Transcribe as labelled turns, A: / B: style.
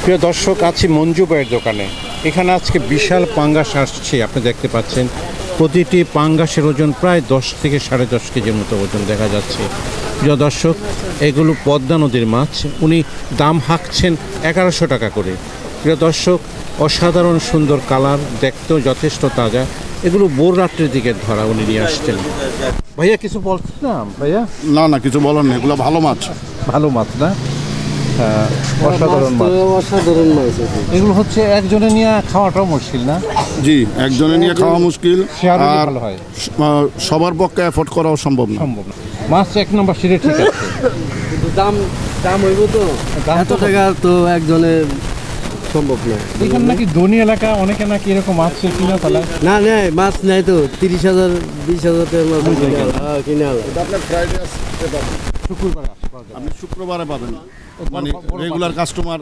A: প্রিয় দর্শক, আছি মঞ্জু ভাইয়ের দোকানে। এখানে আজকে বিশাল পাঙ্গাস আসছে, আপনি দেখতে পাচ্ছেন। প্রতিটি পাঙ্গাসের ওজন প্রায় 10 থেকে 10.5 কেজির মতো ওজন দেখা যাচ্ছে। প্রিয় দর্শক, এগুলো পদ্মা নদীর মাছ। উনি দাম হাঁকছেন 1100 টাকা করে। প্রিয় দর্শক, অসাধারণ সুন্দর কালার, দেখতেও যথেষ্ট তাজা। এগুলো ভোর রাত্রের দিকে ধরা উনি নিয়ে আসছেন। ভাইয়া কিছু বলছিলাম ভাইয়া?
B: না কিছু বলার নেই, এগুলো ভালো মাছ।
A: ভালো মাছ না? হ্যাঁ, অসাধারণ মাছ।
C: অসাধারণ মাছ।
A: এগুলো হচ্ছে একজনে নিয়ে খাওয়াটাও মুশকিল না?
B: জি, একজনে নিয়ে খাওয়া মুশকিল,
A: শেয়ার হলে
B: আর
A: ভালো হয়।
B: সবার পক্ষে এফোর্ড করাও সম্ভব না।
A: সম্ভব না। মাছ এক নম্বর সিরে ঠিক আছে,
C: কিন্তু দাম হইব তো,
A: দাম
C: এত
A: তো
C: টাকা তো একজনের সম্ভব না।
A: এখানে নাকি ধনী এলাকা, অনেকে নাকি এরকম মাছ কিনে ফেলায়।
C: না নেয়, মাছ নেয় তো 30,000 20,000 টাকার মাছ কিনে আলা।
B: আপনার ফ্রাইডে আসতে পারবেন,
A: শুক্রবার আসে পাওয়া যায়।
B: আপনি শুক্রবারে পাবেন,
A: বড়
B: মানে
A: মাছ।
B: Regular customer